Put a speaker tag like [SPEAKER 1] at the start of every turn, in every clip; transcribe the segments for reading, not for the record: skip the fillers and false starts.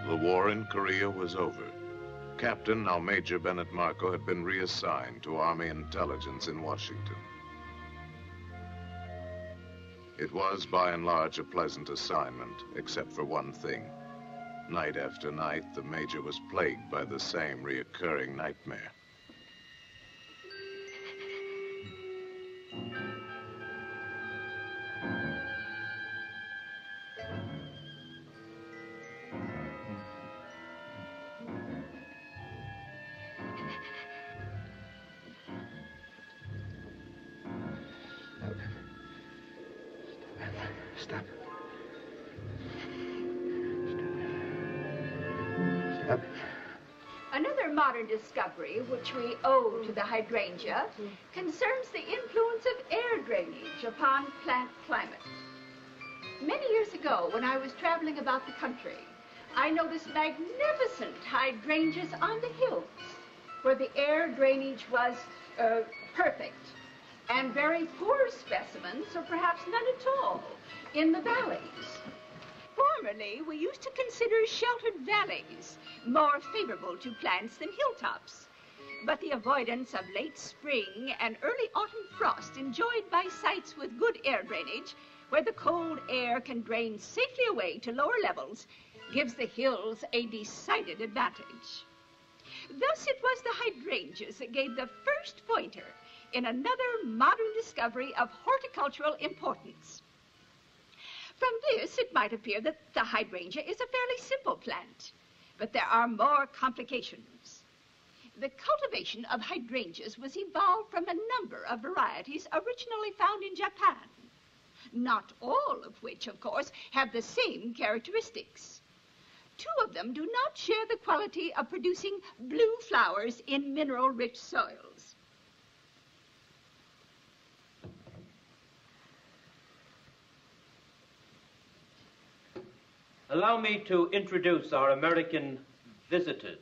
[SPEAKER 1] The war in Korea was over. Captain, now Major Bennett Marco, had been reassigned to Army intelligence in Washington. It was, by and large, a pleasant assignment, except for one thing. Night after night, the Major was plagued by the same reoccurring nightmare.
[SPEAKER 2] Stop.
[SPEAKER 3] Another modern discovery, which we owe to the hydrangea, concerns the influence of air drainage upon plant climate. Many years ago, when I was traveling about the country, I noticed magnificent hydrangeas on the hills, where the air drainage was perfect, and very poor specimens, or perhaps none at all, in the valleys. Formerly, we used to consider sheltered valleys more favorable to plants than hilltops. But the avoidance of late spring and early autumn frost enjoyed by sites with good air drainage, where the cold air can drain safely away to lower levels, gives the hills a decided advantage. Thus, it was the hydrangeas that gave the first pointer in another modern discovery of horticultural importance. From this, it might appear that the hydrangea is a fairly simple plant, but there are more complications. The cultivation of hydrangeas was evolved from a number of varieties originally found in Japan, not all of which, of course, have the same characteristics. Two of them do not share the quality of producing blue flowers in mineral-rich soils.
[SPEAKER 4] Allow me to introduce our American visitors.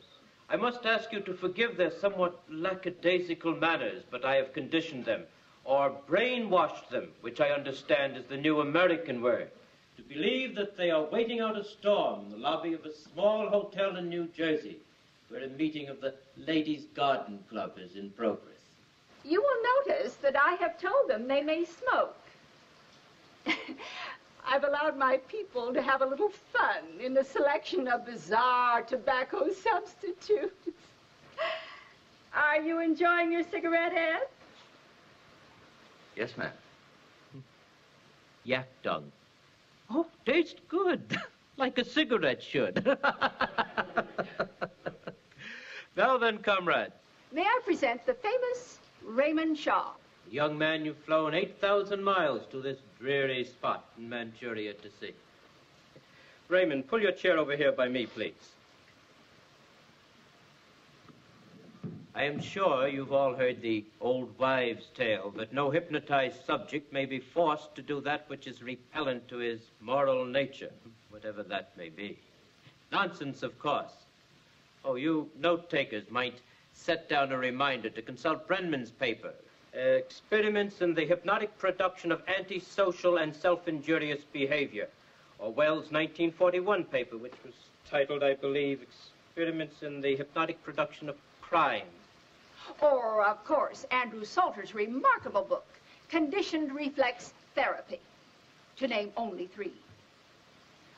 [SPEAKER 4] I must ask you to forgive their somewhat lackadaisical manners, but I have conditioned them, or brainwashed them, which I understand is the new American word, to believe that they are waiting out a storm in the lobby of a small hotel in New Jersey, where a meeting of the Ladies' Garden Club is in progress.
[SPEAKER 3] You will notice that I have told them they may smoke. I've allowed my people to have a little fun in the selection of bizarre tobacco substitutes. Are you enjoying your cigarette, Ed?
[SPEAKER 2] Yes, ma'am.
[SPEAKER 4] Yak dung. Oh, tastes good, like a cigarette should. Now then, comrades.
[SPEAKER 3] May I present the famous Raymond Shaw?
[SPEAKER 4] Young man, you've flown 8,000 miles to this dreary spot in Manchuria to see. Raymond, pull your chair over here by me, please. I am sure you've all heard the old wives' tale that no hypnotized subject may be forced to do that which is repellent to his moral nature, whatever that may be. Nonsense, of course. Oh, you note-takers might set down a reminder to consult Brenman's paper, Experiments in the Hypnotic Production of Antisocial and Self-Injurious Behavior, or Wells' 1941 paper, which was titled, I believe, Experiments in the Hypnotic Production of Crime.
[SPEAKER 3] Or, of course, Andrew Salter's remarkable book, Conditioned Reflex Therapy, to name only three.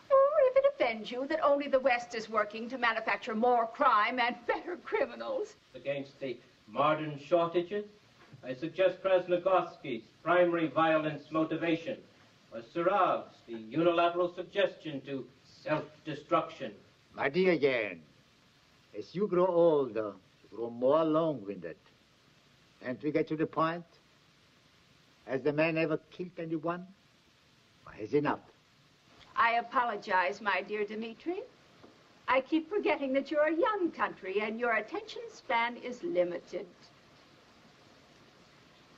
[SPEAKER 3] Or if it offends you that only the West is working to manufacture more crime and better criminals.
[SPEAKER 4] Against the modern shortages, I suggest Krasnogorsky's Primary Violence Motivation, or Surav's The Unilateral Suggestion to Self-Destruction.
[SPEAKER 5] My dear Jan, as you grow older, you grow more long-winded. And we get to the point, has the man ever killed anyone? Or has enough?
[SPEAKER 3] I apologize, my dear Dmitri. I keep forgetting that you're a young country and your attention span is limited.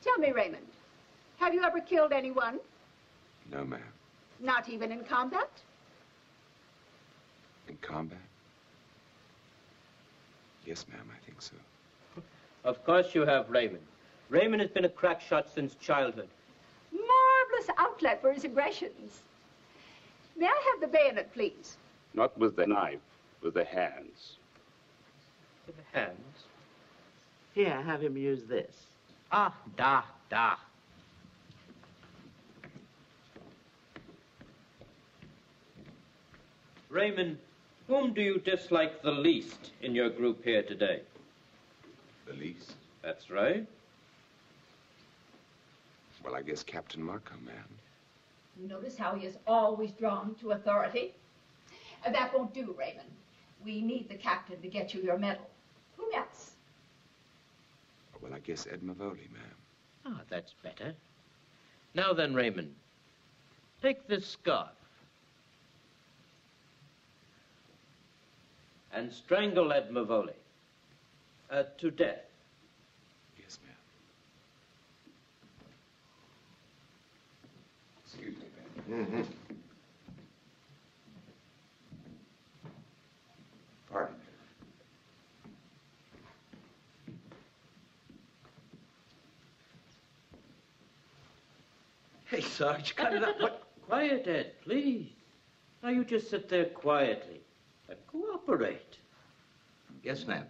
[SPEAKER 3] Tell me, Raymond, have you ever killed anyone?
[SPEAKER 2] No, ma'am.
[SPEAKER 3] Not even in combat?
[SPEAKER 2] In combat? Yes, ma'am, I think so.
[SPEAKER 4] Of course you have, Raymond. Raymond has been a crack shot since childhood.
[SPEAKER 3] Marvelous outlet for his aggressions. May I have the bayonet, please?
[SPEAKER 6] Not with the knife,
[SPEAKER 2] With the hands.
[SPEAKER 4] With the hands?
[SPEAKER 6] Here, have him use this. Ah, da, da.
[SPEAKER 4] Raymond, whom do you dislike the least in your group here today?
[SPEAKER 2] The least?
[SPEAKER 4] That's right.
[SPEAKER 2] Well, I guess Captain Markham, ma'am.
[SPEAKER 3] Notice how he is always drawn to authority? That won't do, Raymond. We need the captain to get you your medal. Who else?
[SPEAKER 2] Well, I guess Ed Mavoli, ma'am.
[SPEAKER 4] Ah, that's better. Now then, Raymond, take this scarf and strangle Ed Mavoli to death.
[SPEAKER 2] Yes, ma'am. Excuse me, ma'am.
[SPEAKER 7] Mm-hmm.
[SPEAKER 2] Pardon.
[SPEAKER 6] Hey, Sarge, cut it up. What?
[SPEAKER 4] Quiet, Ed, please. Now you just sit there quietly and cooperate.
[SPEAKER 6] Yes, ma'am.